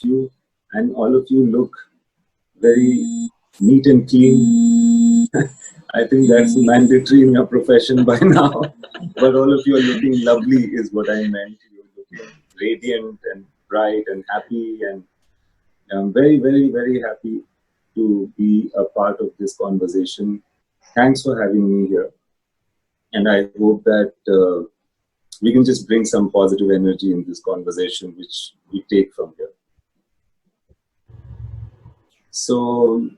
you, and all of you look very neat and clean. I think that's mandatory in your profession by now. But all of you are looking lovely, is what I meant. You're looking radiant and bright and happy, and I'm very, very, very happy to be a part of this conversation. Thanks for having me here. And I hope that we can just bring some positive energy in this conversation, which we take from here. So,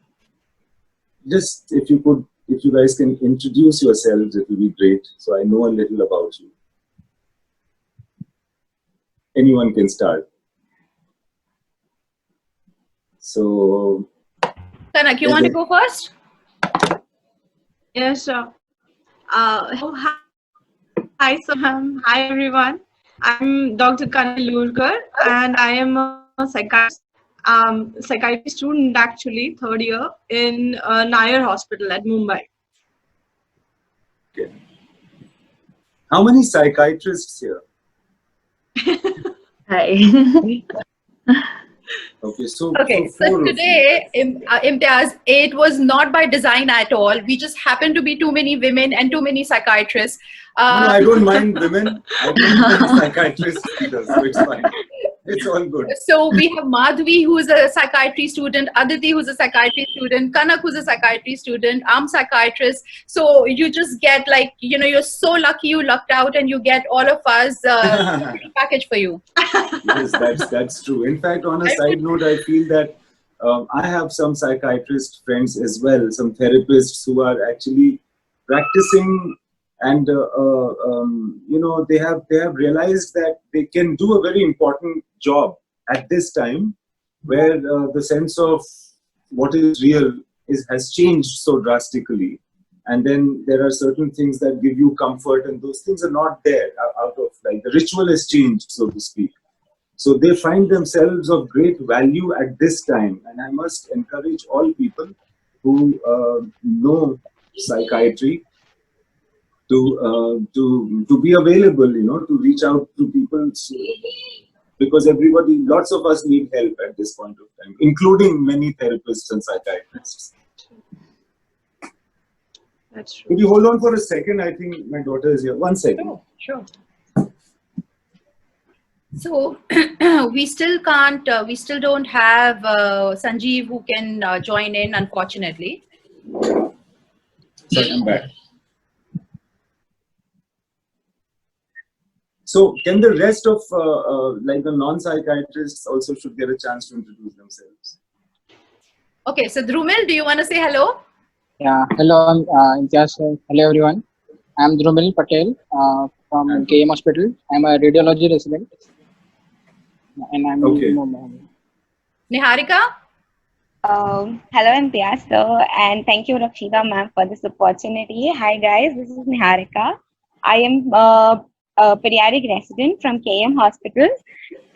just if you guys can introduce yourselves, it will be great. So I know a little about you. Anyone can start. So, Kanak, you want to go first? Yes, sure. Hi, Soham. Hi, everyone. I'm Dr. Kanak Lurkar, and I am a psychiatry student, actually, third year in Nair Hospital at Mumbai. Okay. How many psychiatrists here? Hi. Okay, so today, Imtiaz, it was not by design at all. We just happened to be too many women and too many psychiatrists. No, I don't mind women. I don't mind psychiatrists either, so it's fine. It's all good. So we have Madhvi, who's a psychiatry student, Aditi, who's a psychiatry student, Kanak, who's a psychiatry student, I'm psychiatrist. So you just get like, you're so lucky you lucked out and you get all of us package for you. Yes, that's true. In fact, on a side note, I feel that I have some psychiatrist friends as well, some therapists who are actually practicing, and they have realized that they can do a very important job at this time, where the sense of what is real has changed so drastically, and then there are certain things that give you comfort, and those things are not there out of, like, the ritual has changed, so to speak. So they find themselves of great value at this time, and I must encourage all people who know psychiatry to be available, to reach out to people, because lots of us need help at this point of time, including many therapists and psychiatrists. That's true. Could you hold on for a second? I think my daughter is here. 1 second. Sure. So we still don't have Sanjeev who can join in, unfortunately. Sorry, I'm back. So can the rest of like the non-psychiatrists also should get a chance to introduce themselves? Okay, so Drumil, do you want to say hello? Yeah, hello, hello everyone. I'm Drumil Patel from KM Hospital. I'm a radiology resident. And I'm okay. Niharika? Hello, Imtiaz sir, and thank you, Rakshida ma'am, for this opportunity. Hi guys, this is Niharika. I am a pediatric resident from KM Hospital.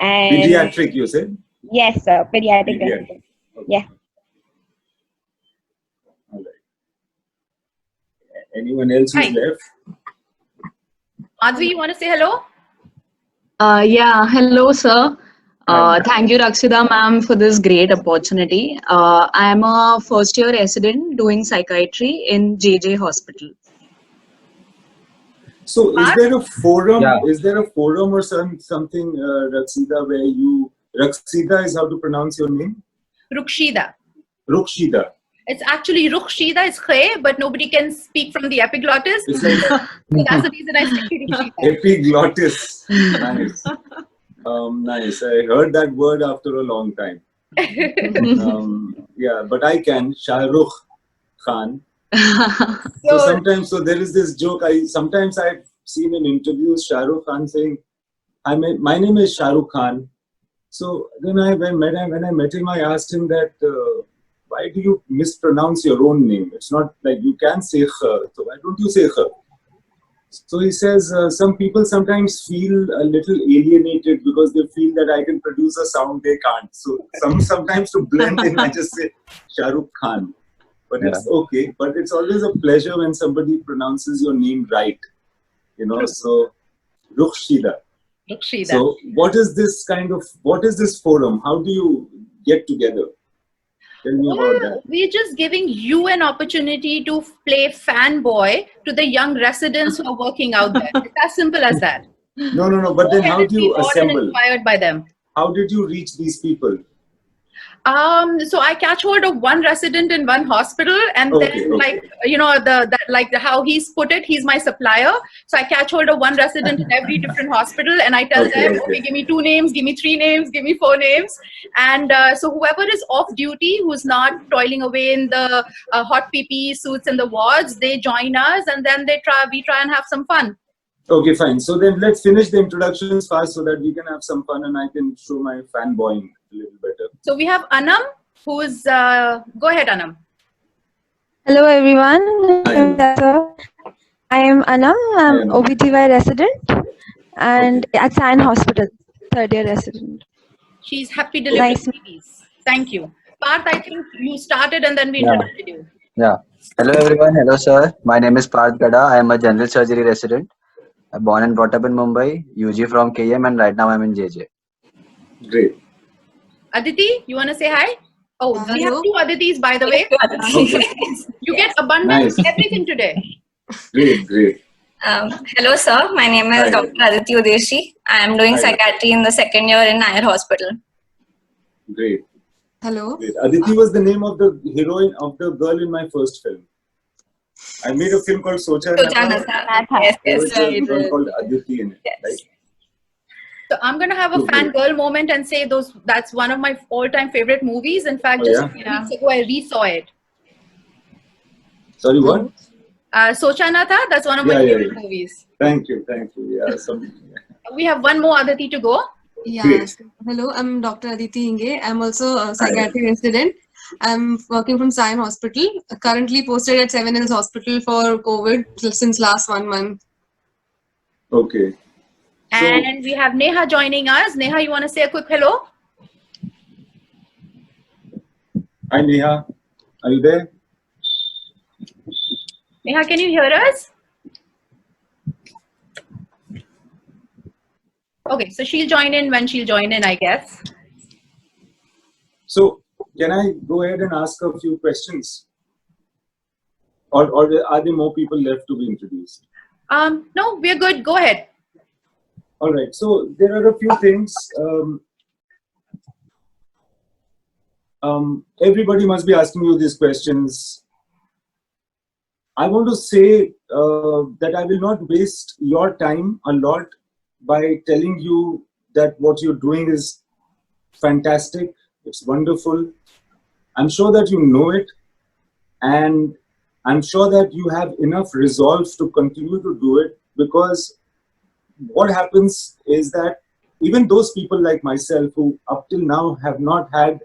And pediatric, you said? Yes, sir, pediatric resident. Okay. Yeah. All right. Anyone else who's left? Madhvi, you want to say hello? Yeah, hello, sir. Thank you, Rakshida ma'am, for this great opportunity. I am a first-year resident doing psychiatry in JJ Hospital. So, is there a forum? Yeah. Is there a forum or something, Rakshida, where Rakshida is how to pronounce your name? Rukshida. Rukshida. It's actually Rukshida, it's Khe, but nobody can speak from the epiglottis. It's like, that's the reason I stick to Rukshida. Epiglottis. Nice. Nice. I heard that word after a long time. Yeah, but I can. Shah Rukh Khan. So there is this joke. Sometimes I've seen in interviews Shah Rukh Khan saying, my name is Shah Rukh Khan. So then when I met him, I asked him that, why do you mispronounce your own name? It's not like you can say Kha, so why don't you say Kha? So he says, some people sometimes feel a little alienated because they feel that I can produce a sound they can't. So sometimes to blend in, I just say Shah Rukh Khan. But yeah. It's okay. But it's always a pleasure when somebody pronounces your name right. So Rukshida. Rakshida. So what is this forum? How do you get together? Tell me about that. We're just giving you an opportunity to play fanboy to the young residents who are working out there. It's as simple as that. No. But then how do you Be bored and assemble? inspired by them. How did you reach these people? So I catch hold of one resident in one hospital, and then like how he's put it, he's my supplier. So I catch hold of one resident in every different hospital, and I tell them, okay, give me 2 names, give me 3 names, give me 4 names, and so whoever is off duty, who's not toiling away in the hot PPE suits in the wards, they join us, and then we try and have some fun. Okay, fine. So then let's finish the introductions fast so that we can have some fun and I can show my fanboying a little better. So we have Anam, who's go ahead, Anam. Hello everyone. I am Anam. I'm OBGY resident and at Sion Hospital, 3rd year resident. She's happy delivering babies. Thank you. Parth, I think you started and then we introduced you. Yeah. Hello everyone. Hello sir. My name is Parth Gada. I am a general surgery resident. I'm born and brought up in Mumbai, UG from KM, and right now I'm in JJ. Great. Aditi, you want to say hi? Oh, we have 2 Aditis, by the way. You get abundance everything today. Great. Hello, sir. My name is Dr. Aditi Udeshi. I am doing psychiatry in the 2nd year in Nair Hospital. Great. Hello. Great. Aditi was the name of the heroine of the girl in my first film. I made a film called Socha Natha. Yes. There was a girl called Aditi in it, right? So I'm going to have a fangirl moment and say that's one of my all-time favorite movies. In fact, just a few weeks ago, I re-saw it. Sorry, what? Socha Natha, that's one of my favorite movies. Thank you. Yeah, we have one more Aditi to go. Yeah. Hello, I'm Dr. Aditi Inge. I'm also a psychiatry resident. I'm working from Sion Hospital. Currently posted at 7 Hills Hospital for COVID since last 1 month. Okay. And we have Neha joining us. Neha, you want to say a quick hello? Hi, Neha. Are you there? Neha, can you hear us? Okay, so she'll join in when she'll join in, I guess. So, can I go ahead and ask a few questions? Or are there more people left to be introduced? No, we're good. Go ahead. All right. So, there are a few things. Everybody must be asking you these questions. I want to say that I will not waste your time a lot by telling you that what you're doing is fantastic. It's wonderful. I'm sure that you know it, and I'm sure that you have enough resolve to continue to do it, because what happens is that even those people like myself who up till now have not had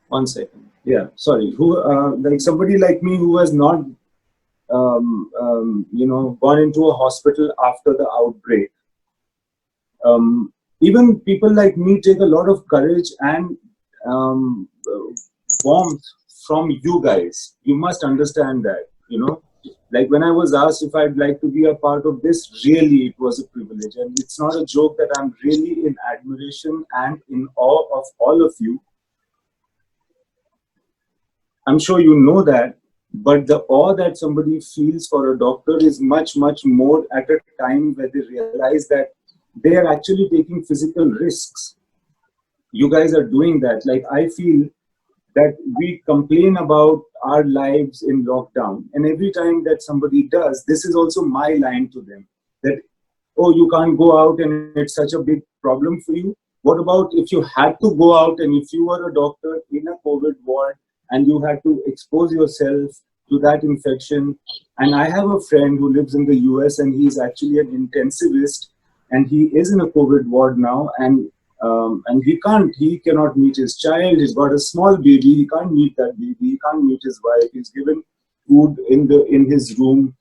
one second. Yeah, sorry. Like somebody like me who has not, gone into a hospital after the outbreak. Even people like me take a lot of courage and warmth from you guys. You must understand that, Like when I was asked if I'd like to be a part of this, really it was a privilege. And it's not a joke that I'm really in admiration and in awe of all of you. I'm sure you know that, but the awe that somebody feels for a doctor is much, much more at a time where they realize that they are actually taking physical risks. You guys are doing that. Like I feel that we complain about our lives in lockdown, and every time that somebody does, this is also my line to them that, oh, you can't go out and it's such a big problem for you. What about if you had to go out and if you were a doctor in a COVID ward and you had to expose yourself to that infection? And I have a friend who lives in the US and he's actually an intensivist and he is in a COVID ward now, and he cannot meet his child. He's got a small baby. He can't meet that baby. He can't meet his wife. He's given food in his room.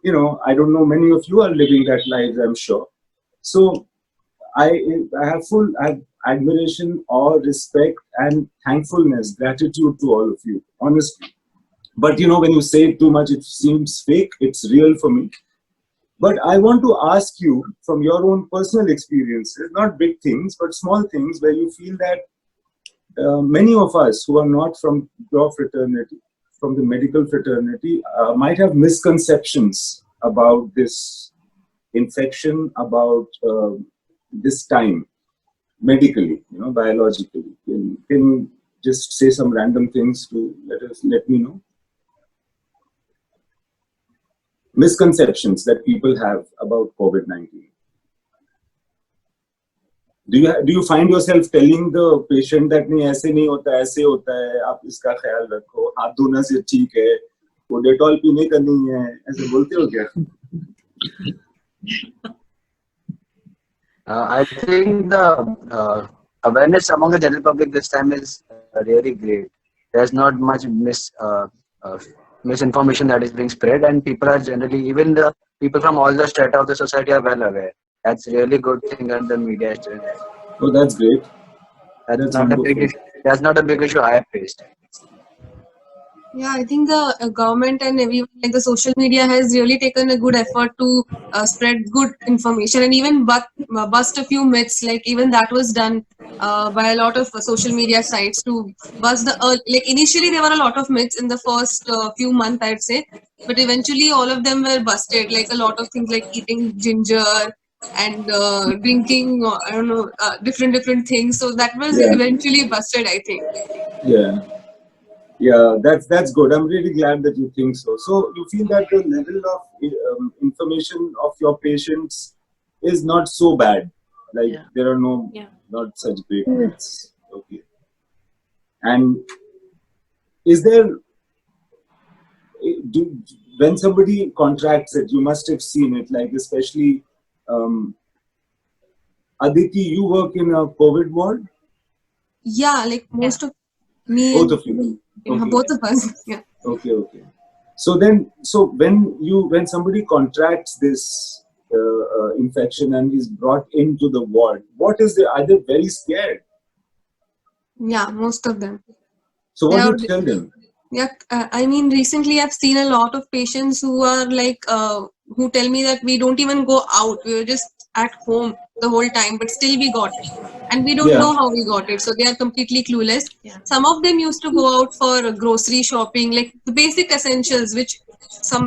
I don't know. Many of you are living that life, I'm sure. So I have full admiration, awe, respect, and thankfulness, gratitude to all of you. Honestly, But you know, when you say it too much, it seems fake. It's real for me. But I want to ask you from your own personal experiences, not big things, but small things where you feel that many of us who are not from your fraternity, from the medical fraternity, might have misconceptions about this infection, about this time, medically, you know, biologically. Can you just say some random things to let me know? Misconceptions that people have about COVID-19. Do you find yourself telling the patient that नहीं ऐसे नहीं होता, ऐसे होता है, आप इसका ख्याल रखो, हाथ धोना से ठीक है, वो डेटॉल पीने का नहीं है, ऐसे बोलते हो क्या? I think the awareness among the general public this time is really great. There's not much misinformation that is being spread, and people are generally, even the people from all the strata of the society are well aware. That's really good thing, and the media is doing it. Oh, that's great. That's not a big issue. That's not a big issue I have faced. Yeah, I think the government and everyone, like the social media, has really taken a good effort to spread good information and even bust a few myths. Like even that was done by a lot of social media sites to bust the. Like initially there were a lot of myths in the first few months, I'd say, but eventually all of them were busted. Like a lot of things like eating ginger and drinking, I don't know, different things. So that was eventually busted, I think. Yeah, that's good. I'm really glad that you think so. So you feel that the level of information of your patients is not so bad. Like there are not such great myths. Okay. And is there, when somebody contracts it, you must have seen it, like especially Aditi, you work in a COVID ward? Yeah, like most of me. Both of you. Okay. Both of us. Yeah. Okay. So when somebody contracts this infection and is brought into the ward, are they very scared? Yeah, most of them. So what do you tell them? Yeah, I mean, recently I've seen a lot of patients who are like, who tell me that we don't even go out. We were just at home the whole time, but still we got it. And we don't know how we got it. So they are completely clueless. Yeah. Some of them used to go out for grocery shopping, like the basic essentials, which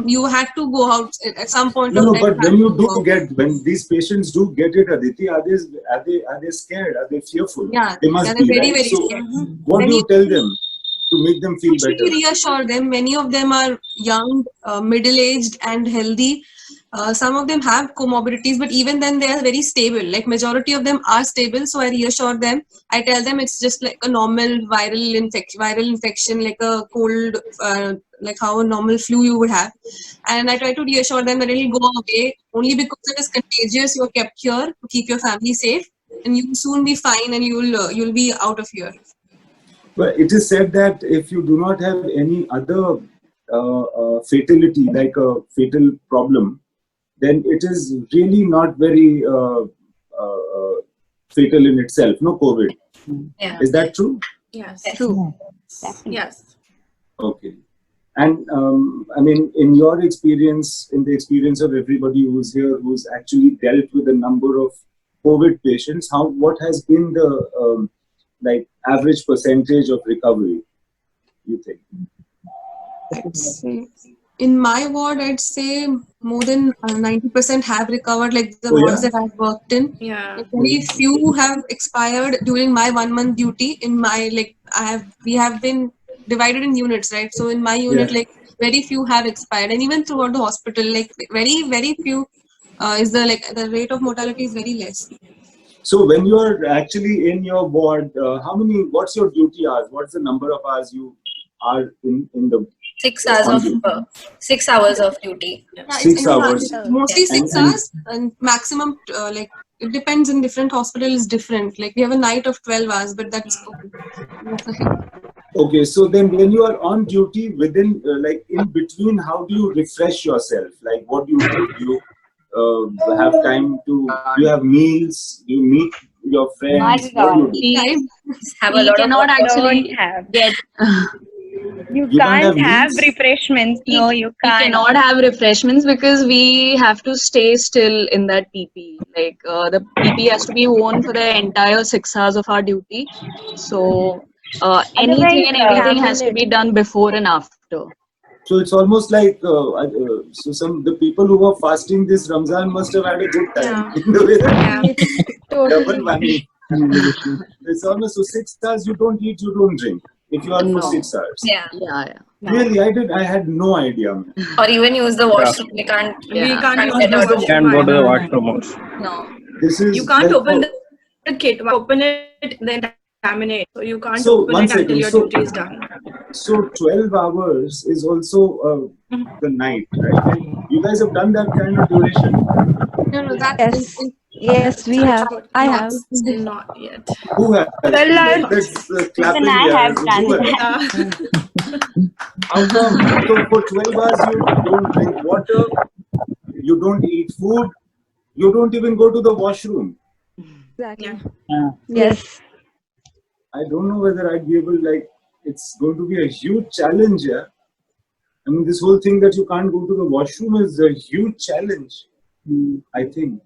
you had to go out at some point of time. But when these patients do get it, Aditi, are they scared? Are they fearful? Yeah, they must be very, very so scared. What do you tell them to make them feel better? Reassure them. Many of them are young, middle-aged and healthy. Some of them have comorbidities, but even then they are very stable. Like majority of them are stable. So I reassure them. I tell them it's just like a normal viral infection, like a cold, like how a normal flu you would have. And I try to reassure them that it will go away only because it is contagious. You are kept here to keep your family safe, and you will soon be fine, and you'll be out of here. But it is said that if you do not have any other fatality, like a fatal problem, then it is really not very fatal in itself, no COVID. Yeah. Is that true? Yes. True. Yes. Okay. And I mean, in your experience, in the experience of everybody who's here, who's actually dealt with a number of COVID patients, what has been the like average percentage of recovery, you think? In my ward, I'd say more than 90% have recovered, like the wards that I've worked in. Yeah. Very few have expired during my 1 month duty. In my, we have been divided in units, right? So in my unit, like very few have expired, and even throughout the hospital, like very few the rate of mortality is very less. So when you are actually in your ward, what's your duty hours? What's the number of hours you are in the 6 hours of duty. Yeah, 6 hours. Mostly 6 hours, and maximum it depends. In different hospitals is different. Like we have a night of 12 hours, but that's okay. Okay, so then when you are on duty, within in between, how do you refresh yourself? Like what do you do? Do you have time to? Do you have meals? Do you meet your friends? My God. Have a lot cannot of actually have. get You You can't can't have meals? refreshments. No, you We can't. cannot have refreshments because we have to stay still in that PP. Like the PP has to be worn for the entire 6 hours of our duty. So anything Otherwise, and everything has to be Tablet. done before and after. So it's almost like so the people who were fasting this Ramzan must have had a good time Yeah. in the way that Yeah. double Totally. money. It's almost so 6 hours you don't eat, you don't drink if you are for No. 6 hours. Yeah. Yeah. Really, I had no idea, man. Or even use the washroom. We can't. We Yeah. can't Can't use get the out of washroom Can't go to the either. washroom also. No. This is You can't like, open the kit. Open it, then contaminate. So you can't So, open one it until second. your So- duty is done. so 12 hours is also the night, right? Like, you guys have done that kind of duration? No, that Yes. Yes, we have. I have. Not yet. Who has? Well, Let's clap even in I here. have done Who has? Yeah. How come? So for 12 hours you don't drink water, you don't eat food, you don't even go to the washroom. Exactly. Yeah. Yes. I don't know whether I'd be able, like, it's going to be a huge challenge, yeah. I mean, this whole thing that you can't go to the washroom is a huge challenge, I think.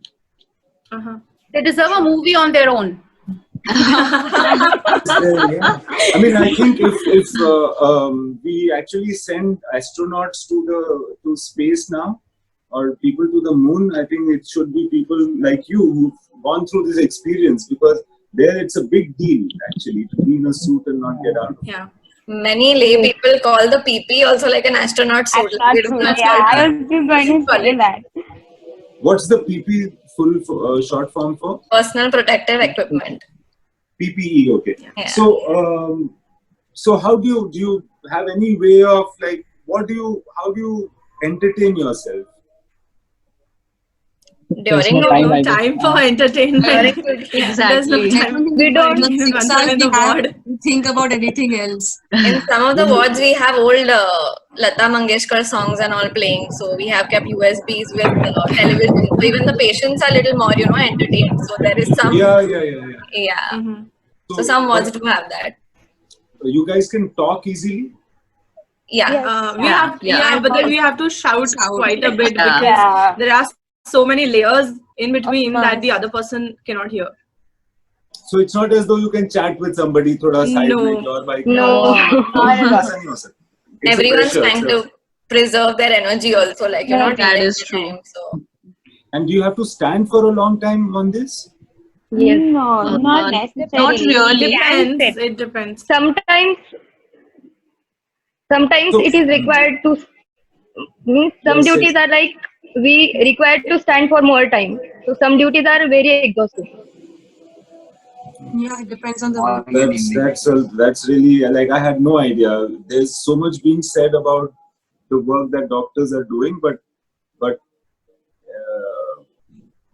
Uh-huh. They deserve a movie on their own. Yeah. I mean, I think if we actually send astronauts to space now, or people to the moon, I think it should be people like you who've gone through this experience, because there it's a big deal actually to be in a suit and not get out. Yeah. Many lay people call the PP also like an astronaut suit. Astronaut We don't suit, have yeah, I to- was just going to say that. What's the PP full short form for? Personal protective equipment. PPE. Okay. Yeah. So how do you have any way of, like, how do you entertain yourself? During no the time, I guess. Time for entertainment. There's no Exactly. time. We don't- Once you're in the ward. think about anything else. In some of the wards, we have old Lata Mangeshkar songs and all playing. So we have kept USBs with television. So even the patients are a little more, entertained. So there is some. Yeah. Yeah. Mhm. So some wards do have that. You guys can talk easily. Yeah. Yes. We have, but then we have to shout quite a bit because Yeah. there are so many layers in between Of that course. the other person cannot hear. So it's not as though you can chat with somebody thoda side No. mein or by No. ऐसा नहीं हो सकता. It's a Everyone's pressure, trying so- to preserve their energy also. Like, you're not That reading is the true. time, so. And do you have to stand for a long time on this? Yes. No, not Not necessarily. really. Depends. It depends. Sometimes So- it is required to means some Yes, duties yes. are like we required to stand for more time. So some duties are very exhausting. Yeah, it depends on the That's really, like, I had no idea. There's so much being said about the work that doctors are doing, but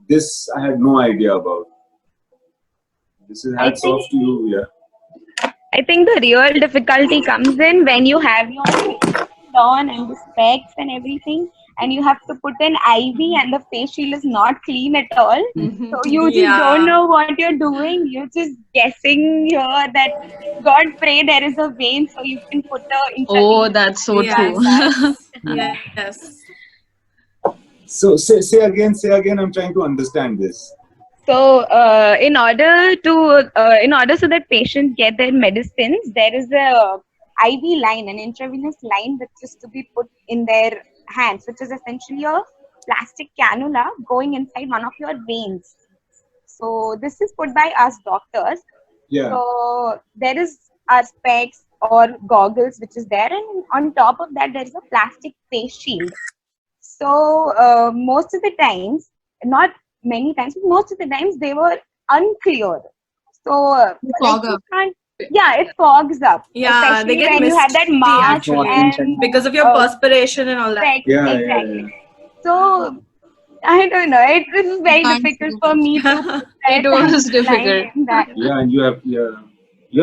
this I had no idea about. This is hats think- off to you, yeah. I think the real difficulty comes in when you have your face on and the specs and everything, and you have to put an IV and the face shield is not clean at all. So you just Yeah. don't know what you're doing. You're just guessing here that God pray there is a vein so you can put the Oh, intravenous. that's so Yes. true. Yes. So say again. I'm trying to understand this. So in order so that patients get their medicines, there is a IV line, an intravenous line which is to be put in their hands, which is essentially a plastic cannula going inside one of your veins. So this is put by us doctors. Yeah. So there is our specs or goggles which is there, and on top of that there is a plastic face shield. So most of the times, not many times, but most of the times they were unclear. So Fog you up. can't- yeah, it fogs up. Yeah, Especially they get when you have that misty mask actually. and Because of your perspiration and all that. specs, Yeah, exactly. So I don't know. It was very Can't difficult for me to. It was difficult. That. Yeah, and you have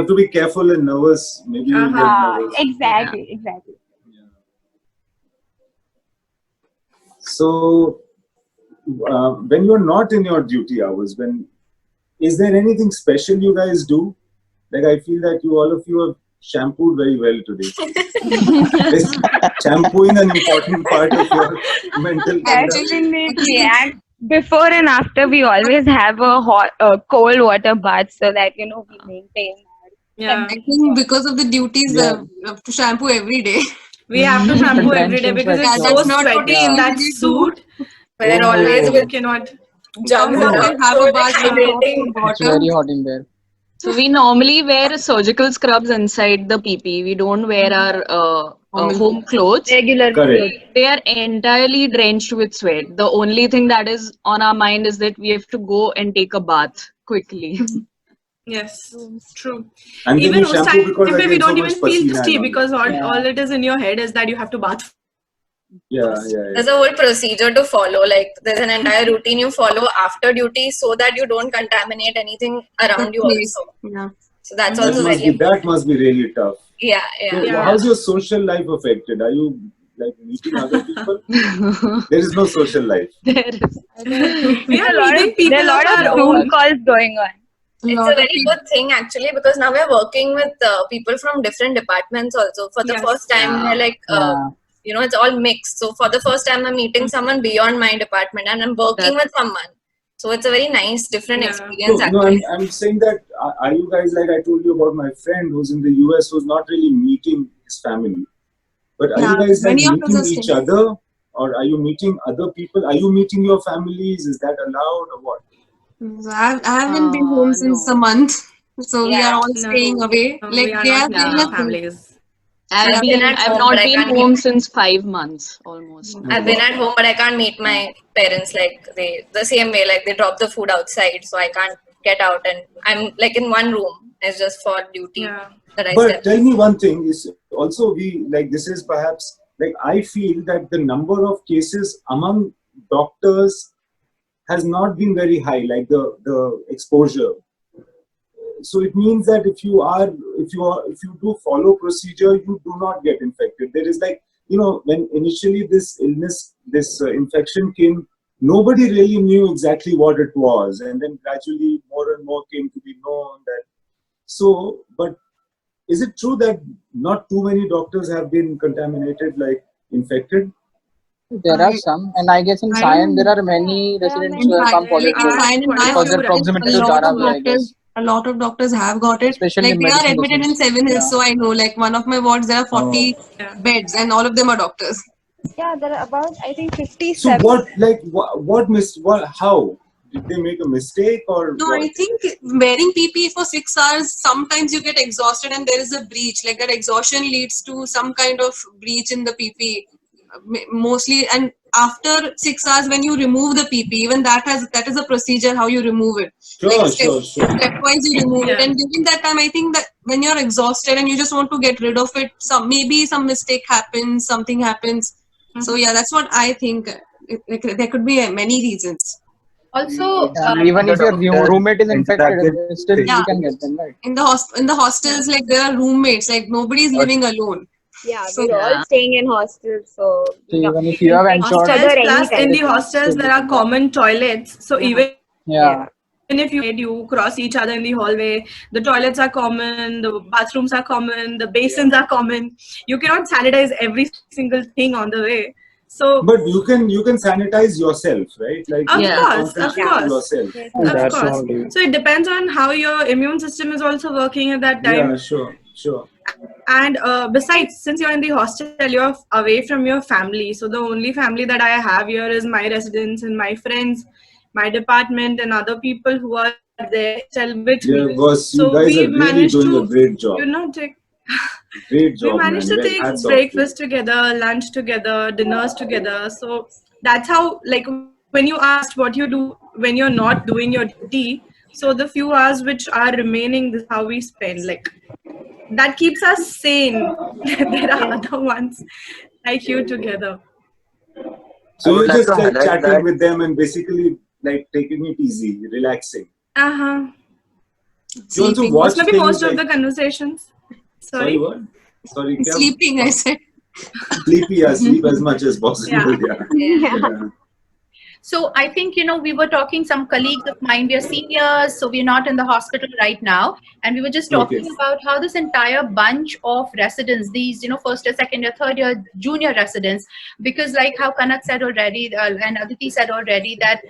to be careful and nervous. Maybe you get nervous. Exactly. So, when you're not in your duty hours, is there anything special you guys do? Like, I feel that all of you have shampooed very well today. Is shampooing an important part of your mental conduct? Definitely. And before and after, we always have a cold water bath so that we maintain. I think because of the duties, Yeah. we have to shampoo every day. We have to shampoo every day because Yeah, it's so that's not what sweaty we in that usually do. suit. We're always You with cannot. jugs We always around, have so a bath with hydrating. It's very hot in there. So we normally wear surgical scrubs inside the PP. We don't wear our home clothes. Regular Correct. clothes. They are entirely drenched with sweat. The only thing that is on our mind is that we have to go and take a bath quickly. Yes, true. And then Even you those shampoo times because where we again so don't much even feel pasina thirsty and all because that. all it is in your head is that you have to bath. Yeah. There's a whole procedure to follow. Like there's an entire routine you follow after duty so that you don't contaminate anything around you Place. also. Yeah. So that's That also must very be that must be really tough. Yeah, So yeah. how's your social life affected? Are you like meeting other people? There is no social life. There is. Yeah, There are a lot of Zoom calls going on. It's a very good thing actually because now we're working with people from different departments also. For the first time, we're like, it's all mixed. So for the first time, I'm meeting someone beyond my department and I'm working with someone. So it's a very nice, different experience No, actually. I'm saying that are you guys like I told you about my friend who's in the US who's not really meeting his family, but are you guys like many of us meeting are each staying. other, or are you meeting other people? Are you meeting your families? Is that allowed or what? I haven't been home since a month, so we are all No. staying away. No, Like we are they not are meeting giving our us families. I've been at I've home, not but I been can't home meet. since 5 months almost. I've been at home, but I can't meet my parents. Like the same way, like they drop the food outside, so I can't get out, and I'm like in one room. It's just for duty that I But step. tell me one thing is also we like this is perhaps like I feel that the number of cases among doctors has not been very high, like the exposure. So it means that if you do follow procedure, you do not get infected. There is like when initially this infection came, nobody really knew exactly what it was, and then gradually more and more came to be known that. So, but is it true that not too many doctors have been contaminated, like infected? There are some, and I guess in Sion there are many residents who have come like in positive Sion in my because their hospital, proximity a to lot of Dharavi, I doctors, guess. a lot of doctors have got it. Especially Like they are medicine admitted in residents. Seven Hills, Yeah. so I know. Like one of my wards, there are 40 beds, and all of them are doctors. Yeah, there are about I think So 57. how did they make a mistake or No, what? I think wearing PPE for 6 hours, sometimes you get exhausted and there is a breach. Like that exhaustion leads to some kind of breach in the PPE, mostly. And after 6 hours, when you remove the PPE, even that is a procedure how you remove it. Sure. Stepwise you remove it. And during that time, I think that when you're exhausted and you just want to get rid of it, maybe some mistake happens, something happens. So yeah, that's what I think. There could be many reasons. Also, Even if your roommate is infected, interacted- still Yeah. you can get them, right? In the hostels, like there are roommates, like nobody is living alone. Yeah, So- we're all staying in hostels, so So even if you have ensured, Hostels plus anytime. in the hostels there are common toilets. So even yeah, if you cross each other in the hallway, the toilets are common, the bathrooms are common, the basins are common. You cannot sanitize every single thing on the way. So But you can sanitize yourself, right? Like Of you can course, of concentrate on course. yourself. Of course. So it depends on how your immune system is also working at that time. Yeah, sure. And besides, since you're in the hostel, you're away from your family. So the only family that I have here is my residents and my friends, my department, and other people who are there with Yeah, me. boss, you So guys we are really managed doing a to, great job. take. Great We job, managed man. to Like, take hats off to you. breakfast together, lunch together, dinners together. So that's how, like, when you asked what you do when you're not doing your duty, so the few hours which are remaining, this is how we spend. Like, that keeps us sane. There are other ones like you together. So I would you're like just to like highlight chatting that- with them and basically like taking it easy, relaxing. Uh-huh. You also Sleeping. watch Maybe things most like, of the conversations. sorry, what? Sorry, kya? Sleeping, I said. Sleep as much as possible. Yeah. Yeah. So I think, we were talking, some colleagues of mine, we are seniors, so we're not in the hospital right now. And we were just Okay. talking about how this entire bunch of residents, these, first year, second year, third year, junior residents, because like how Kanak said already, and Aditi said already, that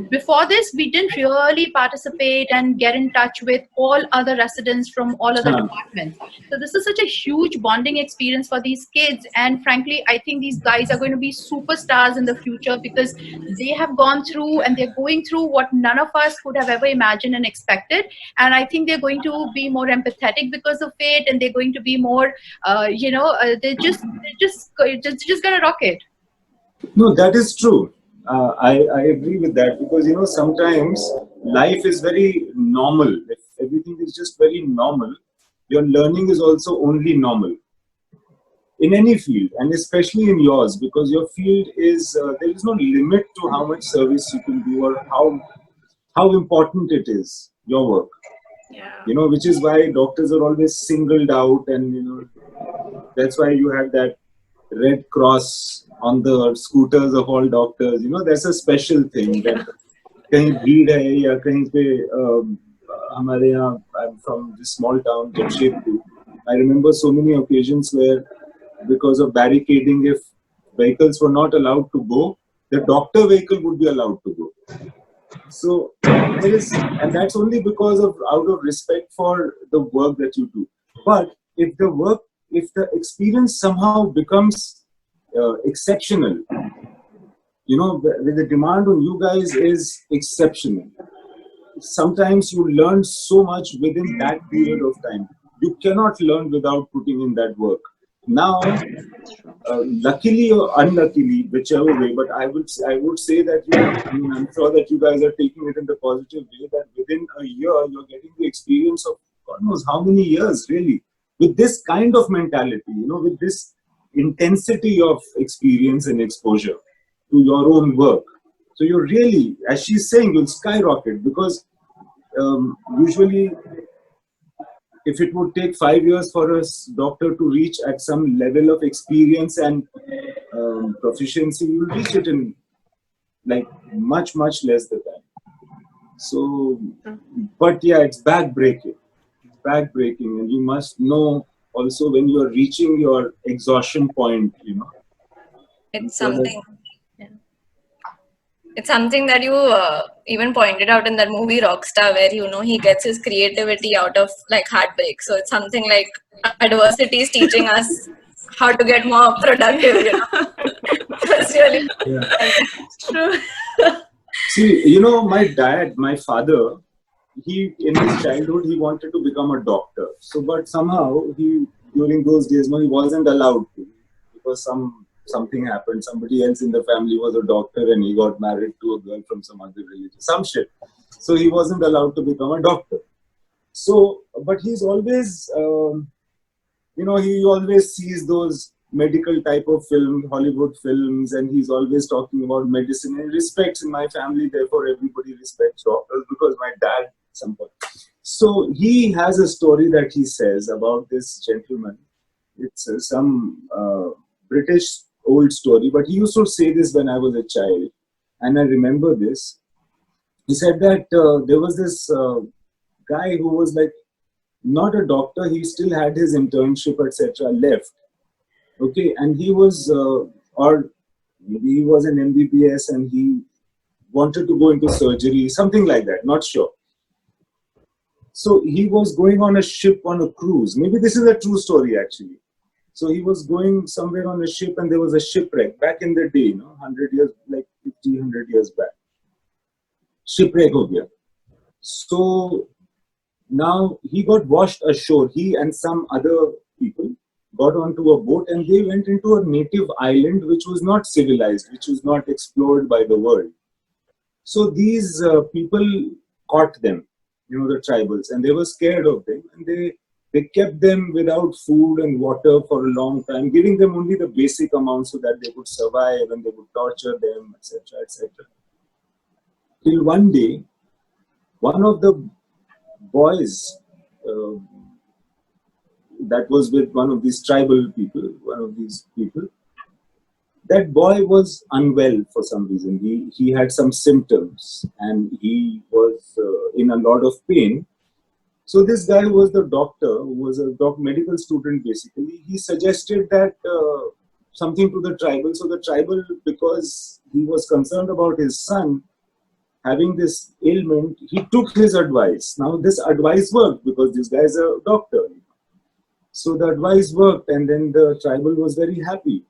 before this, we didn't really participate and get in touch with all other residents from all other departments. So this is such a huge bonding experience for these kids. And frankly, I think these guys are going to be superstars in the future, because they have gone through and they're going through what none of us could have ever imagined and expected. And I think they're going to be more empathetic because of it, and they're going to be more, they're just gonna rock it. No, that is true. I agree with that, because sometimes life is very normal. If everything is just very normal, your learning is also only normal in any field, and especially in yours, because your field is there is no limit to how much service you can do, or how important it is, your work. Which is why doctors are always singled out, and that's why you have that Red Cross on the scooters of all doctors. That's a special thing. That कहीं भीड़ है या कहीं पे हमारे यहाँ, I'm from this small town, Jamshedpur. I remember so many occasions where, because of barricading, if vehicles were not allowed to go, the doctor vehicle would be allowed to go. So there is, and that's only because of out of respect for the work that you do. But if the experience somehow becomes exceptional, the demand on you guys is exceptional. Sometimes you learn so much within that period of time. You cannot learn without putting in that work. Now, luckily or unluckily, whichever way, but I would say that I'm sure that you guys are taking it in the positive way, that within a year you're getting the experience of God knows how many years, really, with this kind of mentality, with this intensity of experience and exposure to your own work. So you're really, as she's saying, you'll skyrocket, because usually, if it would take 5 years for a doctor to reach at some level of experience and proficiency, you'll reach it in like much less than that. So, but yeah, it's backbreaking, and you must know also when you are reaching your exhaustion point. It's something. It's something that you even pointed out in that movie Rockstar, where he gets his creativity out of like heartbreak. So it's something like adversity is teaching us how to get more productive. It's really true. See, my father, in his childhood he wanted to become a doctor. So, but somehow during those days, he wasn't allowed to, because something happened. Somebody else in the family was a doctor, and he got married to a girl from some other religion, some shit. So he wasn't allowed to become a doctor. So, but he's always, he always sees those medical type of film, Hollywood films, and he's always talking about medicine, and respects in my family. Therefore, everybody respects doctors, because my dad at some point. So he has a story that he says about this gentleman. It's some British old story, but he used to say this when I was a child, and I remember this. He said that there was this guy who was like not a doctor. He still had his internship, etc. left. Okay, and he was, or maybe he was an MBBS, and he wanted to go into surgery, something like that. Not sure. So he was going on a ship on a cruise. Maybe this is a true story actually. So he was going somewhere on a ship, and there was a shipwreck back in the day, 100 years, like 50, 100 years back. Shipwreck ho gaya. So now he got washed ashore. He and some other people got onto a boat, and they went into a native island which was not civilized, which was not explored by the world. So these people caught them, the tribals, and they were scared of them, and they kept them without food and water for a long time, giving them only the basic amount so that they could survive, and they would torture them, etc., etc. Till one day, one of the boys that was with one of these tribal people, that boy was unwell for some reason. He had some symptoms and he was in a lot of pain. So this guy who was the doctor, who was a medical student basically, he suggested that something to the tribal. So the tribal, because he was concerned about his son having this ailment, he took his advice. Now this advice worked because this guy is a doctor. So the advice worked, and then the tribal was very happy.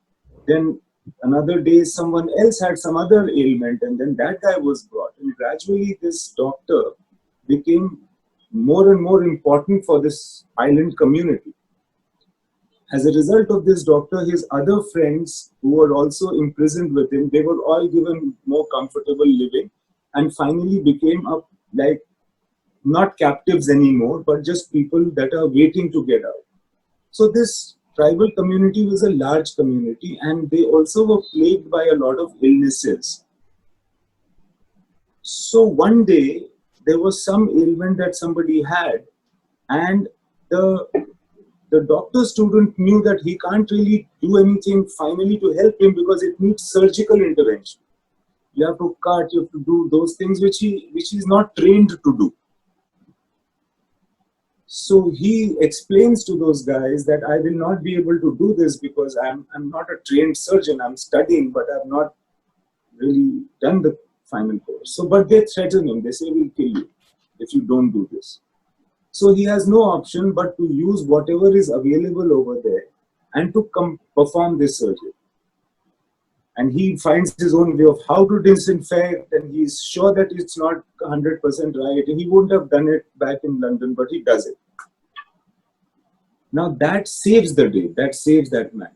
Then another day someone else had some other ailment, and then that guy was brought. And gradually this doctor became more and more important for this island community. As a result of this doctor, his other friends who were also imprisoned with him, they were all given more comfortable living, and finally became like not captives anymore, but just people that are waiting to get out. So this tribal community was a large community, and they also were plagued by a lot of illnesses. So one day there was some ailment that somebody had, and the doctor student knew that he can't really do anything finally to help him because it needs surgical intervention. You have to cut, you have to do those things which he is not trained to do. So he explains to those guys that I will not be able to do this because I'm not a trained surgeon. I'm studying, but I've not really done the final course. So, but they threaten him. They say, we'll kill you if you don't do this. So he has no option but to use whatever is available over there and to perform this surgery. And he finds his own way of how to disinfect, and he's sure that it's not 100% right. And he wouldn't have done it back in London, but he does it. Now that saves the day, that saves that man.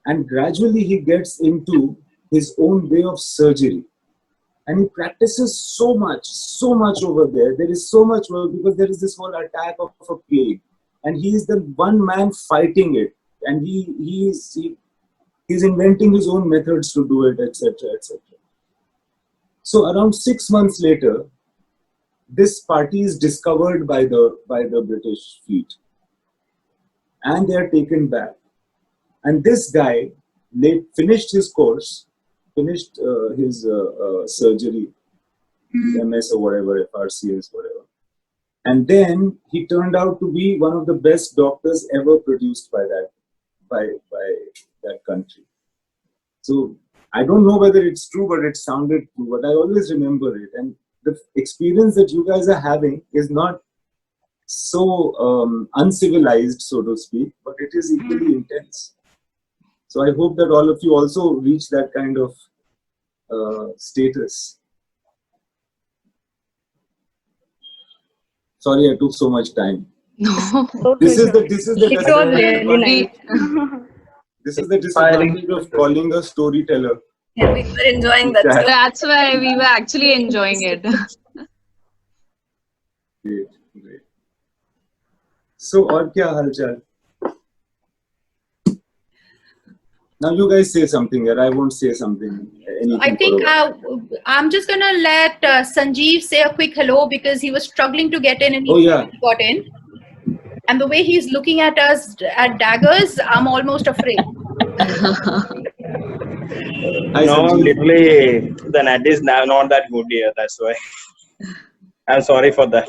And gradually he gets into his own way of surgery. And he practices so much over there. There is so much work because there is this whole attack of a plague. And he is the one man fighting it. And he's inventing his own methods to do it, etc., etc. So around 6 months later, this party is discovered by the British fleet, and they are taken back. And this guy finished his course, finished his surgery, MS or whatever, FRCS, whatever. And then he turned out to be one of the best doctors ever produced by that country. So I don't know whether it's true, but it sounded true. But I always remember it. And the experience that you guys are having is not so uncivilized, so to speak, but it is equally intense. So I hope that all of you also reach that kind of status. Sorry, I took so much time. No. This is the It was really nice. This is the disadvantage of calling a storyteller. Yeah, we were enjoying that. Yeah. That's why we were actually enjoying it. Great, great. So, और क्या हालचाल? Now you guys say something here. I won't say something. I think I'm just gonna let Sanjeev say a quick hello because he was struggling to get in and he got in. And the way he's looking at us at daggers, I'm almost afraid. No, literally, the net is now not that good here. That's why. I'm sorry for that.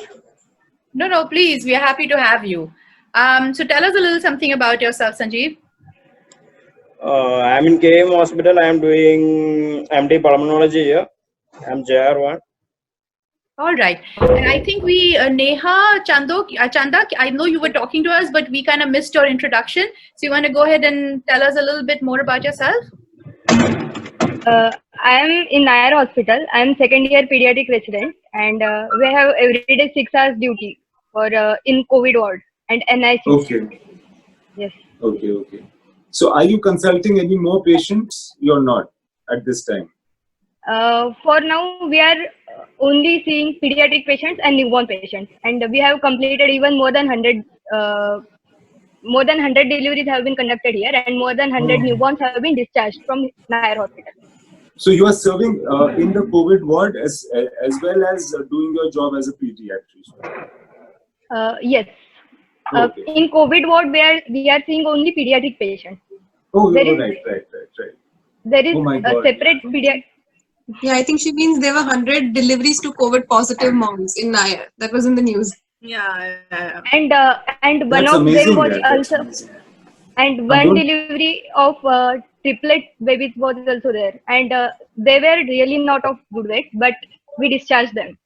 No, please. We are happy to have you. So tell us a little something about yourself, Sanjeev. I'm in KM Hospital. I'm doing MD Pulmonology here. I'm JR1. All right. And I think we, Neha, Chanda, I know you were talking to us, but we kind of missed your introduction. So you want to go ahead and tell us a little bit more about yourself? I am in Nair Hospital. I am second year pediatric resident, and we have every day 6 hours duty for in COVID ward and NICU. Okay. Yes. Okay. So are you consulting any more patients? You're not at this time. For now, we are only seeing pediatric patients and newborn patients, and we have completed even more than 100 deliveries have been conducted here, and more than 100 newborns have been discharged from Nair Hospital. So you are serving in the COVID ward as well as doing your job as a pediatrician. Yes. Okay. In COVID ward, we are seeing only pediatric patients. Oh, There right. there is Oh my a God. separate pediatric. Yeah, I think she means there were 100 deliveries to COVID positive moms in Nair. That was in the news. Yeah. And one That's of them amazing. was That's also, amazing. and I one don't. delivery of triplet babies was also there, and they were really not of good weight, but we discharged them.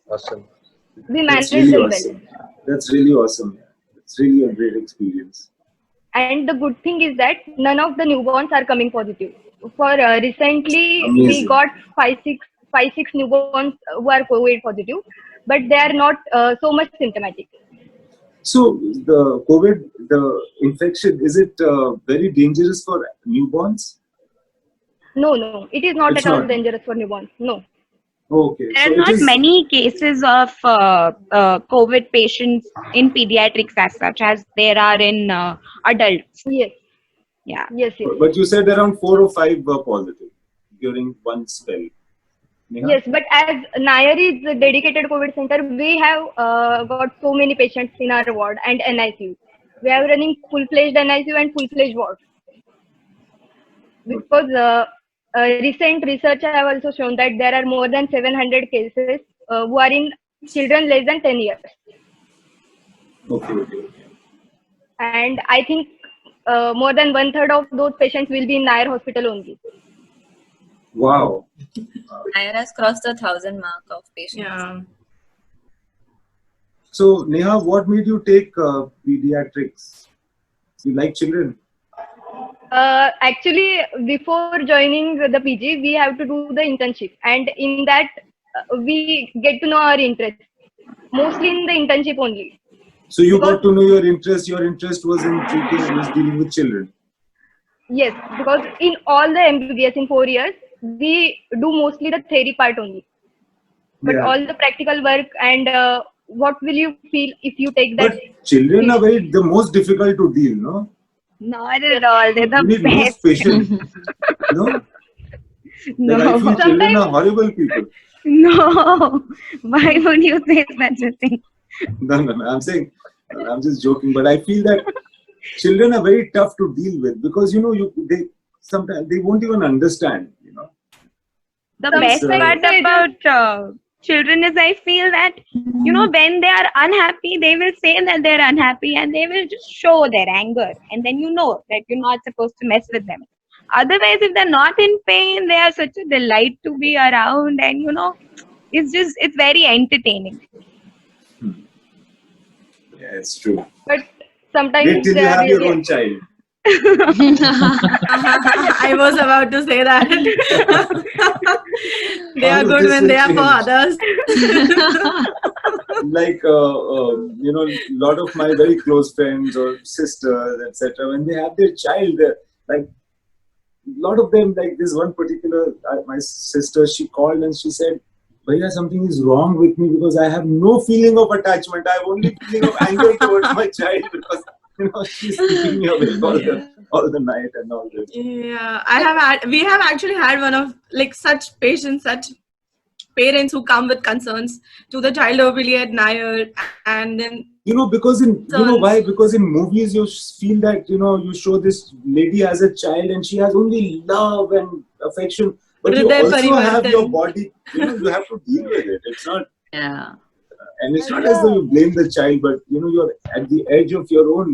Awesome. We That's managed really them awesome. That's really awesome. It's really a great experience. and the good thing is that none of the newborns are coming positive. For recently, we Amazing. got five, six newborns who are COVID positive, but they are not so much symptomatic. So the COVID, the infection, is it very dangerous for newborns? No, it is not It's at all not. dangerous for newborns. No. Okay. There So are it not is. many cases of COVID patients in pediatrics as such as there are in adults. Yes. Yeah. Yes. But you said around 4 or 5 were positive during one spell. Neha? Yes, but as Nair is a dedicated COVID center, we have got so many patients in our ward and NICU. We are running full-fledged NICU and full-fledged ward. Because recent research have also shown that there are more than 700 cases who are in children less than 10 years. Okay. And I think more than 1/3 of those patients will be in Nair hospital only. Wow. Nair has crossed the 1,000 mark of patients. Yeah. So Neha, what made you take pediatrics? You like children? Actually, before joining the PG, we have to do the internship, and in that we get to know our interest. Mostly in the internship only. So you got to know your interest. Your interest was in dealing with children. Yes, because in all the MBBS in 4 years, we do mostly the theory part only. But Yeah. all the practical work and what will you feel if you take that? But children are the most difficult to deal, no? Not at all. They're the You need most best. patience. No? No. Like I feel children are horrible people. No. Why would you say such a thing? No. I'm just joking. But I feel that children are very tough to deal with because they sometimes they won't even understand. The best part about children is I feel that, when they are unhappy, they will say that they're unhappy and they will just show their anger. And then that you're not supposed to mess with them. Otherwise, if they're not in pain, they are such a delight to be around. And, it's very entertaining. Yeah, it's true. But sometimes Wait till they you are have your really- own child. I was about to say that. They are good when they are for others. Like lot of my very close friends or sisters, etc. When they have their child, like a lot of them, like this one particular my sister, she called and she said, "Bhaiya, something is wrong with me because I have no feeling of attachment. I have only feeling of anger towards my child because she's keeping me awake all the night and all this." Yeah, we have actually had one of such patients, such parents who come with concerns to the child overly at Nair, and then because why? Because in movies you feel that you show this lady has a child and she has only love and affection, but you also have your body. You have to deal with it. It's not. Yeah. And it's not as though you blame the child, but you're at the edge of your own.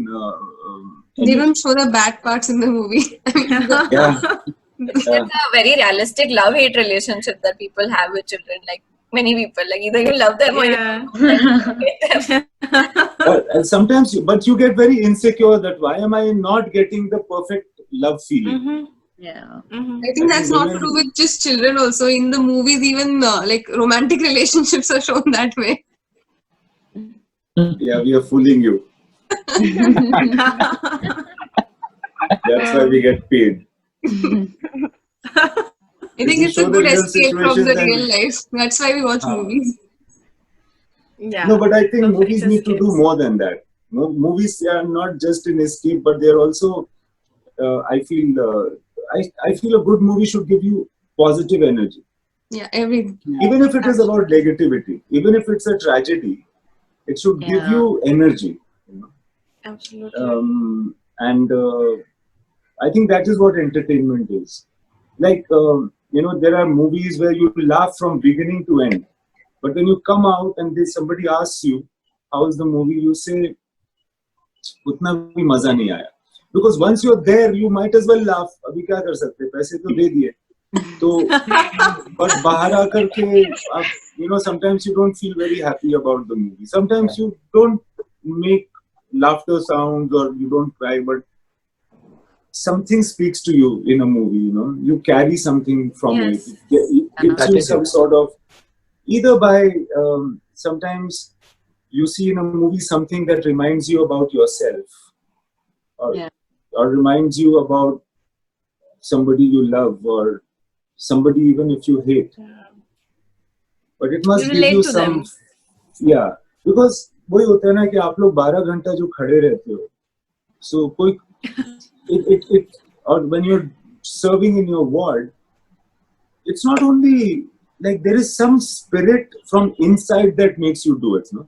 They don't show the bad parts in the movie. Yeah. It's a very realistic love-hate relationship that people have with children. Like many people, like either you love them or you hate them. And sometimes, but you get very insecure that why am I not getting the perfect love feeling? Yeah. I think that's not true with just children also. In the movies, even romantic relationships are shown that way. Yeah, we are fooling you. That's why we get paid. I think it's a good escape from the real life. That's why we watch movies. Yeah. No, but I think movies need to do more than that. Movies are not just an escape, but they're also. I feel a good movie should give you positive energy. Yeah, everything. Even if it is about negativity, even if it's a tragedy, it should give you energy. Absolutely. I think that is what entertainment is. Like, there are movies where you laugh from beginning to end. But when you come out and somebody asks you, how is the movie? You say, utna bhi maza nahi aaya. Because once you're there, you might as well laugh. Abhi kya kar sakte? Paise to de diye. So, but bahar aakar ke, sometimes you don't feel very happy about the movie. Sometimes you don't make laughter sounds or you don't cry, but something speaks to you in a movie. You carry something from it. It gives you some sort of, either by sometimes you see in a movie something that reminds you about yourself, or reminds you about somebody you love, or somebody even if you hate. But it must give you some, because वही होता है ना कि आप लोग 12 घंटा जो खड़े रहते हो, so कोई or when you're serving in your ward, it's not only like there is some spirit from inside that makes you do it, no?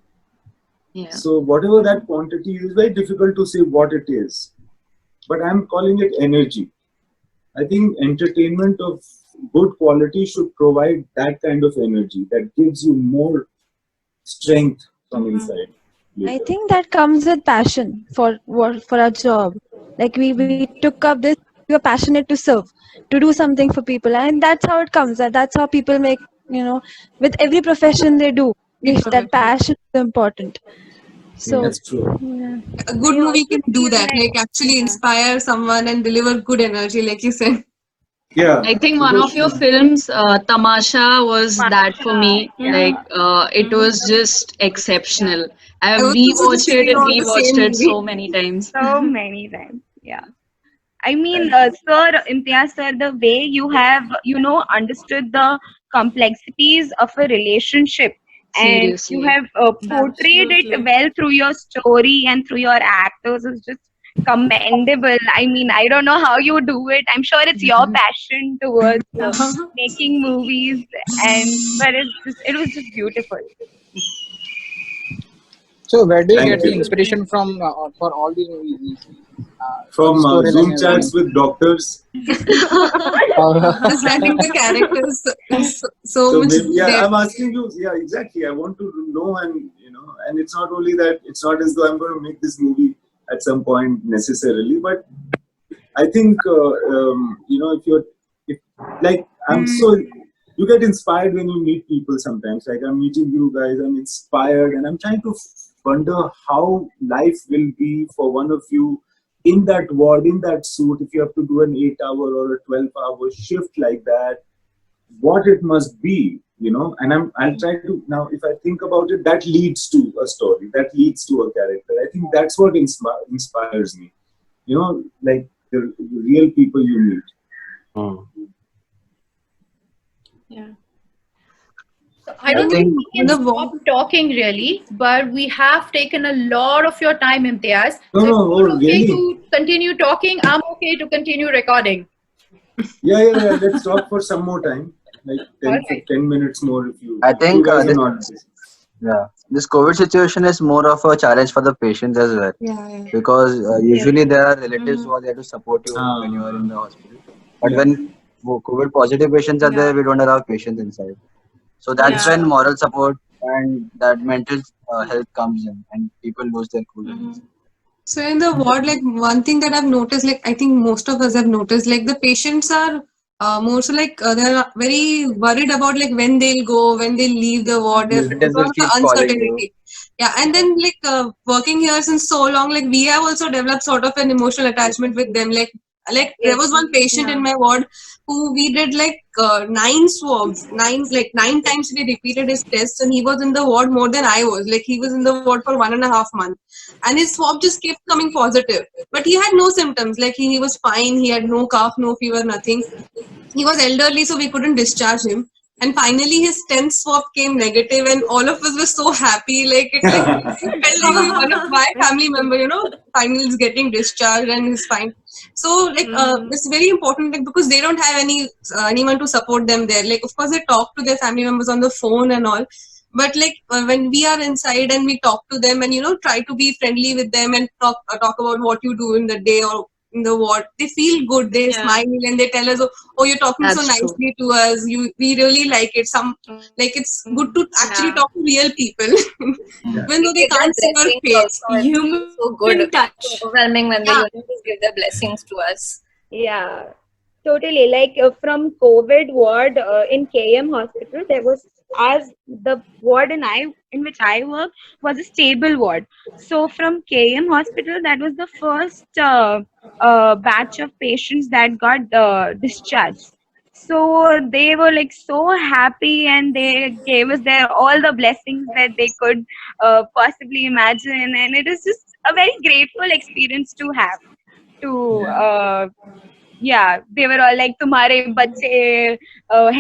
Yeah. So whatever that quantity is, very difficult to say what it is, but I'm calling it energy. I think entertainment of good quality should provide that kind of energy that gives you more strength from inside. I think that comes with passion for our job. Like we took up this, we were passionate to serve, to do something for people, and that's how it comes. That's how people make, with every profession they do, if that passion is important. So that's true. A good movie can do that, like actually inspire someone and deliver good energy, like you said. Yeah. I think one of your films, Tamasha, was that for me. Like, it was just exceptional. I have rewatched it and rewatched it so many times. So many times, yeah. I mean, sir, Imtiaz sir, the way you have, understood the complexities of a relationship, Seriously. and you have portrayed it well through your story and through your actors is just commendable. I mean, I don't know how you do it. I'm sure it's your passion towards making movies, but it was just beautiful. So where do you Thank get the you. inspiration from for all these movies? From storyline Zoom and chats with doctors. Understanding the characters so much. Maybe, I'm asking you. Yeah, exactly. I want to know, and and it's not only that. It's not as though I'm going to make this movie at some point necessarily, but I think you get inspired when you meet people sometimes. Like I'm meeting you guys, I'm inspired, and I'm trying to wonder how life will be for one of you in that ward, in that suit, if you have to do an 8-hour or a 12-hour shift like that, what it must be, and I'll try to, now if I think about it, that leads to a story, that leads to a character. I think that's what inspires me, like the real people you meet. Yeah. So I don't think we can stop talking really, but we have taken a lot of your time, Imtiaz. So if you're okay to continue talking, I'm okay to continue recording. Yeah. Let's talk for some more time, like 10 minutes more if you. I think this COVID situation is more of a challenge for the patients as well. Because usually there are relatives who are there to support you when you are in the hospital. But when COVID positive patients are there, we don't allow patients inside. So that's when moral support and that mental health comes in, and people lose their cool. So in the ward, like one thing that I've noticed, like I think most of us have noticed, like the patients are more so like they're very worried about like when they'll go, when they'll leave the ward, because of the uncertainty. Yeah, and then like working here since so long, like we have also developed sort of an emotional attachment with them. Like there was one patient in my ward who we did like 9 swabs, 9 times we repeated his tests, and he was in the ward more than I was. Like he was in the ward for 1.5 months, and his swab just kept coming positive. But he had no symptoms. Like he was fine. He had no cough, no fever, nothing. He was elderly, so we couldn't discharge him. And finally, his 10th swab came negative, and all of us were so happy. Like it felt like one of my family member, finally is getting discharged and he's fine. So like it's very important, like, because they don't have anyone to support them there. Like of course they talk to their family members on the phone and all, but like when we are inside and we talk to them and try to be friendly with them and talk about what you do in the day or in the ward, they feel good. They smile and they tell us, "Oh, you're talking so That's nicely to us. We really like it." It's good to actually talk to real people, even though they can't see our face. Human so good. touch. So overwhelming when they just give their blessings to us. Yeah, totally. Like from COVID ward in KM hospital, there was, as the ward in which I work was a stable ward. So from KM hospital, that was the first batch of patients that got discharged. So they were like so happy, and they gave us all the blessings that they could possibly imagine, and it is just a very grateful experience to have. Yeah, they were all like, "Tumhare bacche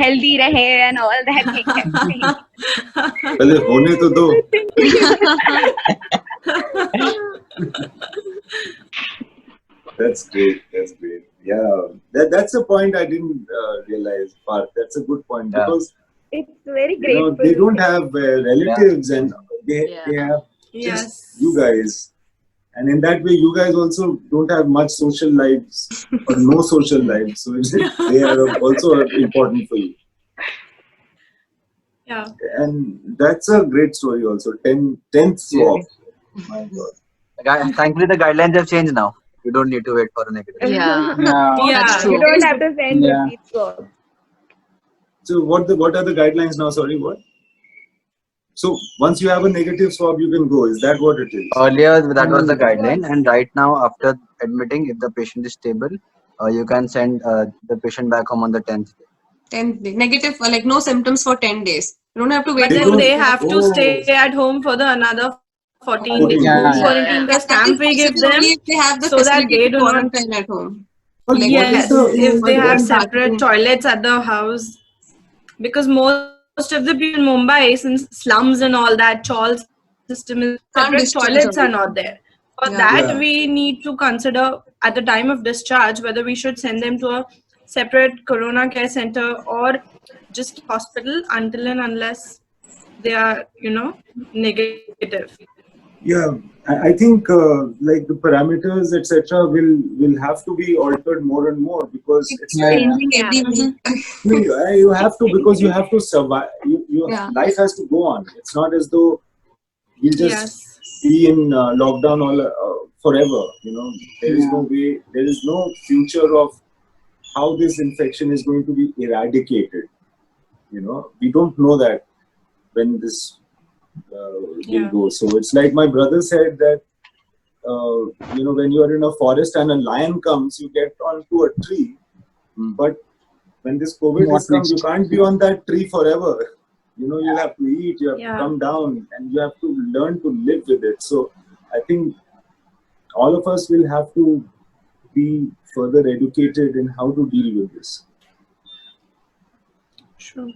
healthy rahe," and all that. They kept saying. पहले होने तो दो. That's great. That's great. Yeah, that's a point I didn't realize. Parth, that's a good point because It's very you know, grateful. they don't have relatives and they have Yes. just you guys. And in that way, you guys also don't have much social lives or no social lives. So they are also important for you. Yeah. And that's a great story also. 10th swab. My God. Thankfully, the guidelines have changed now. You don't need to wait for a negative. Yeah. Yeah. You don't have to send Yeah. repeat swab. So what are the guidelines now? Sorry, what? So once you have a negative swab, you can go. Is that what it is? Earlier, that was the guideline, and right now, after admitting, if the patient is stable, you can send the patient back home on the 10th day. 10th day. Negative, like no symptoms for 10 days. You don't have to wait. But then don't- they have to Oh. stay at home for the another 14 days. Yeah, yeah. Quarantine का stamp we give them Only if they have the so that facility they to do not. quarantine at home. But what is Yes, the- if they what- have what- separate toilets at the house, because most of the people in Mumbai, since slums and all that, chawl system is separate discharge toilets are already. not there. For Yeah. that, Yeah. we need to consider at the time of discharge whether we should send them to a separate corona care center or just hospital until and unless they are, negative. Yeah, I think like the parameters, etc., will have to be altered more and more because it's Yeah, like, Changing every week. you have to because you have to survive. Your Yeah. life has to go on. It's not as though we'll just Yes. be in lockdown all forever. You know, there is no way. There is no future of how this infection is going to be eradicated. You know, we don't know that when this will go. So it's like my brother said that when you are in a forest and a lion comes, you get onto a tree, but when this COVID What has come, next? you can't be on that tree forever. You have to eat, you have to come down, and you have to learn to live with it. So I think all of us will have to be further educated in how to deal with this. True.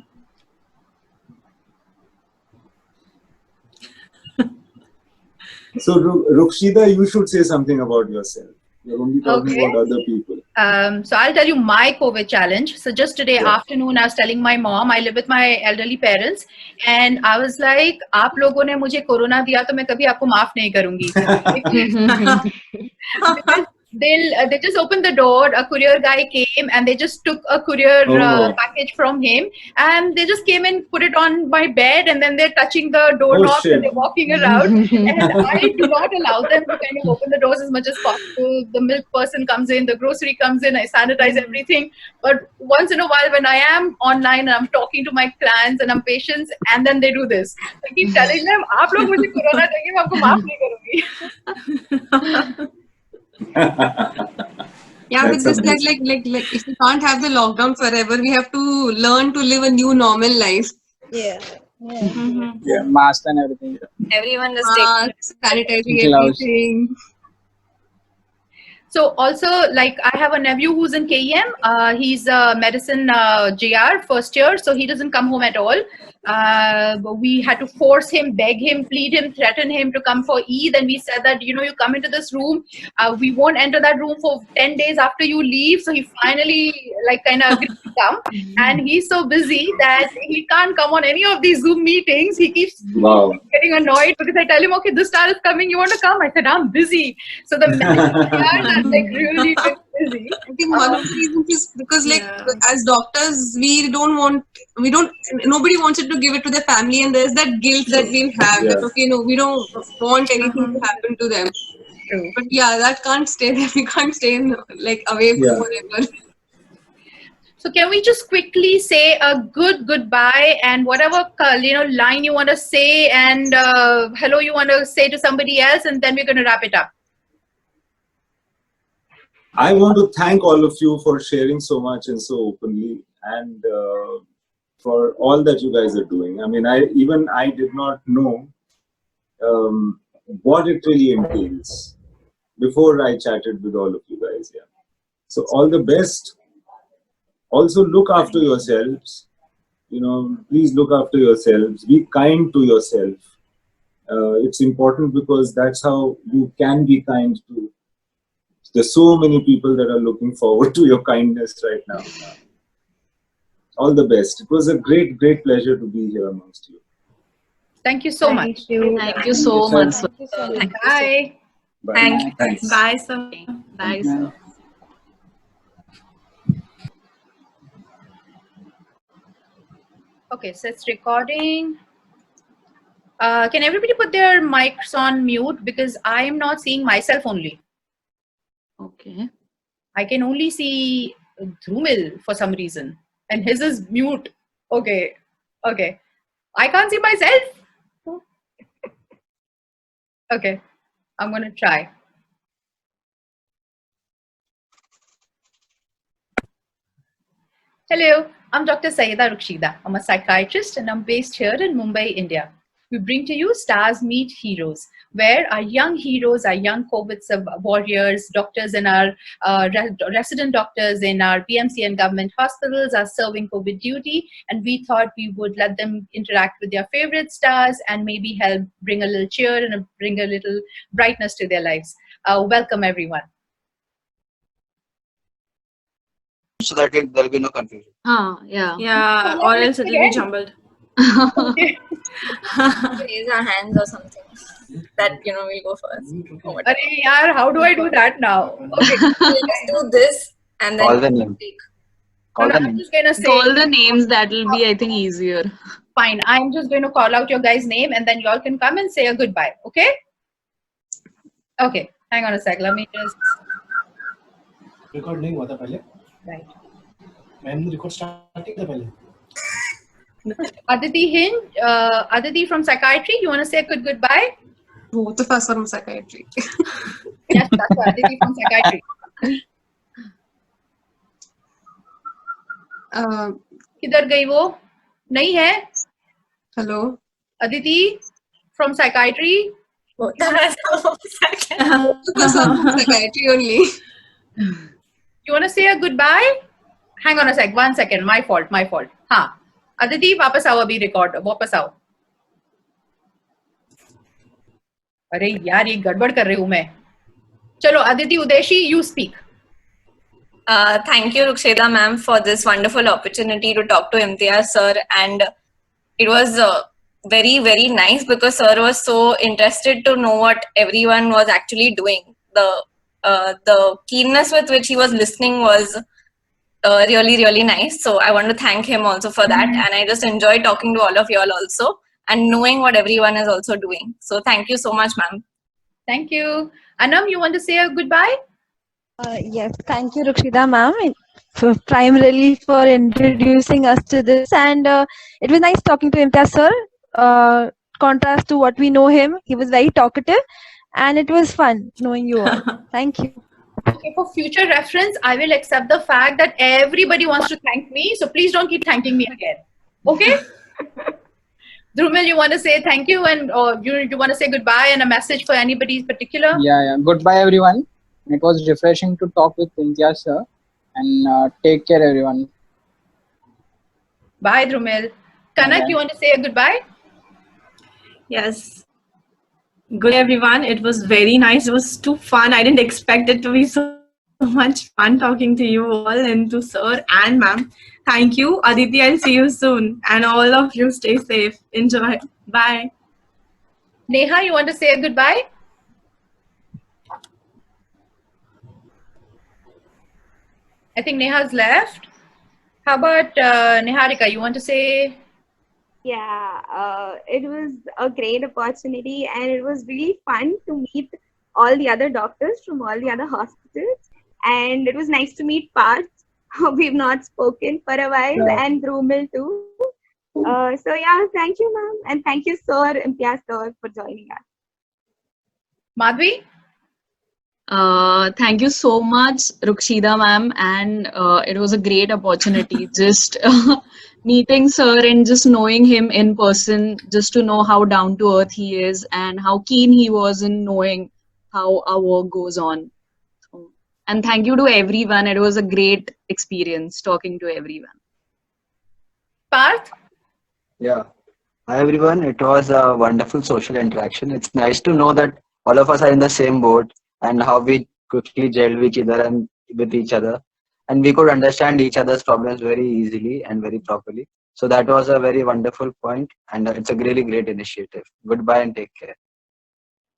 So Rukshida, you should say something about yourself. You're only talking Okay. about other people. So I'll tell you my COVID challenge. So just today afternoon, I was telling my mom, I live with my elderly parents, and I was like, आप लोगों ने मुझे corona दिया तो मैं कभी आपको माफ नहीं करूंगी. Because they just opened the door, a courier guy came and they just took a courier package from him, and they just came and put it on my bed, and then they're touching the doorknob shit. and they're walking around, and I do not allow them to kind of open the doors as much as possible. The milk person comes in, the grocery comes in, I sanitize everything, but once in a while when I am online and I'm talking to my clients and I'm patients, and then they do this, I keep telling them, आप लोग मुझे corona देंगे, मैं आपको माफ नहीं करूंगी. Yeah, That's with this, amazing. like if we can't have the lockdown forever, we have to learn to live a new normal life. Yeah. Mask and everything. Everyone is taking Masks, sanitizing Gloves. everything. So also, like, I have a nephew who's in KEM. He's a medicine JR first year, so he doesn't come home at all. We had to force him, beg him, plead him, threaten him to come for Eid. And we said that, you come into this room, we won't enter that room for 10 days after you leave. So he finally kind of agreed to come. And he's so busy that he can't come on any of these Zoom meetings. He keeps getting annoyed because I tell him, okay, this star is coming, you want to come? I said, I'm busy. So the men are really busy. I think one of the reasons is because as doctors, nobody wants it to give it to their family, and there's that guilt that we have that, okay, no, we don't want anything to happen to them. True. But yeah, that can't stay there. We can't stay away from whatever. So can we just quickly say a goodbye and whatever line you want to say and hello you want to say to somebody else, and then we're going to wrap it up. I want to thank all of you for sharing so much and so openly, and for all that you guys are doing. I mean, I did not know what it really entails before I chatted with all of you guys. Yeah. So all the best. Also look after yourselves. Please look after yourselves. Be kind to yourself. It's important because that's how you can be kind to. There's so many people that are looking forward to your kindness right now. All the best. It was a great pleasure to be here amongst you. Thank you so much. Thank you so much. Bye. Bye. Thank you. Thanks. Bye, sir. Bye, sir. Okay, so it's recording. Can everybody put their mics on mute because I am not seeing myself only. Okay. I can only see Dhrumil for some reason, and his is mute. Okay. I can't see myself. Okay, I'm gonna try. Hello, I'm Dr. Sayyida Rukshida. I'm a psychiatrist and I'm based here in Mumbai, India. We bring to you Stars Meet Heroes, where our young heroes, our young COVID warriors, doctors and our resident doctors in our PMC and government hospitals are serving COVID duty. And we thought we would let them interact with their favorite stars and maybe help bring a little cheer and bring a little brightness to their lives. Welcome, everyone. So that there'll be no confusion. Yeah. Yeah, or else it'll be jumbled. Okay. Raise our hands or something. That we'll go first. Arey yaar, how do I do that now? Okay. We'll just do this and then Call the name. Call the I'm name. just gonna say Call the names, that will be, I think, easier. fine. I'm just going to call out your guy's name and then y'all can come and say a goodbye. Okay? Okay. Hang on a sec. Let me just. Record नहीं हुआ था पहले Right. मैंने record start किया था पहले Aditi from psychiatry, you want to say a goodbye? Both of us from psychiatry. Yes, that's right. Aditi from psychiatry. किधर गई वो? नहीं है? Hello. Aditi from psychiatry. Both of us from psychiatry only. You want to say a goodbye? Hang on a sec. 1 second. My fault. हाँ. Aditi, वापस आओ अभी record. वापस आओ. अरे यार ये गड़बड़ कर रही हूँ मैं. चलो Aditi Udeshi, you speak. Thank you, Rukshida ma'am, for this wonderful opportunity to talk to Imtiaz sir, and it was very, very nice because sir was so interested to know what everyone was actually doing. The keenness with which he was listening was really, really nice. So I want to thank him also for that, and I just enjoyed talking to all of you all also and knowing what everyone is also doing. So thank you so much, ma'am. Thank you. Anam, you want to say a goodbye? Yes, thank you, Rukshida ma'am, primarily for introducing us to this. And it was nice talking to Imtiaz sir. Contrast to what we know him, he was very talkative, and it was fun knowing you all. Thank you. Okay, for future reference, I will accept the fact that everybody wants to thank me, so please don't keep thanking me again. Okay? Dhrumil, you want to say thank you and you want to say goodbye and a message for anybody in particular? Yeah. Goodbye, everyone. It was refreshing to talk with Imtiaz sir, and take care, everyone. Bye, Dhrumil. Kanak, you want to say a goodbye? Yes. Good everyone. It was very nice. It was too fun. I didn't expect it to be so much fun talking to you all and to sir and ma'am. Thank you. Aditi, I'll see you soon. And all of you stay safe. Enjoy. Bye. Neha, you want to say a goodbye? I think Neha's left. How about Niharika? You want to say? Yeah, it was a great opportunity and it was really fun to meet all the other doctors from all the other hospitals. And it was nice to meet Parth. We've not spoken for a while, and Drumil too. So yeah, thank you, ma'am. And thank you, sir, Imtiaz sir, for joining us. Madhvi? Thank you so much, Rukshida ma'am, and it was a great opportunity. Just meeting sir and just knowing him in person, just to know how down to earth he is and how keen he was in knowing how our work goes on. And thank you to everyone. It was a great experience talking to everyone. Parth? Yeah. Hi everyone. It was a wonderful social interaction. It's nice to know that all of us are in the same boat and how we quickly gelled with each other and with each other. And we could understand each other's problems very easily and very properly. So that was a very wonderful point, and it's a really great initiative. Goodbye and take care.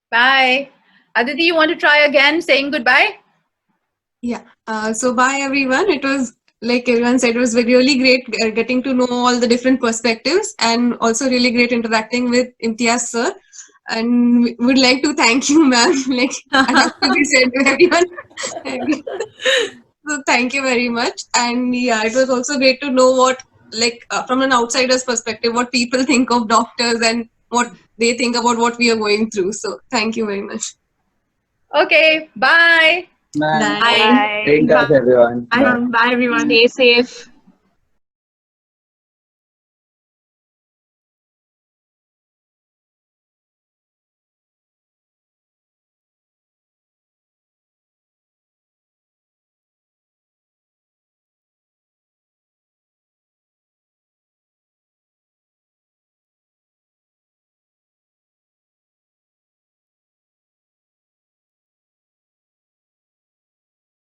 Bye. Aditi, you want to try again saying goodbye? Yeah. So bye everyone. It was, like everyone said, it was really great getting to know all the different perspectives, and also really great interacting with Imtiaz sir. And we would like to thank you, ma'am. Like I have to be said to everyone. So thank you very much. And yeah, it was also great to know what, like from an outsider's perspective, what people think of doctors and what they think about what we are going through. So thank you very much. Okay. Bye. Bye. Bye. Stay in touch, everyone. Bye, everyone. Stay safe.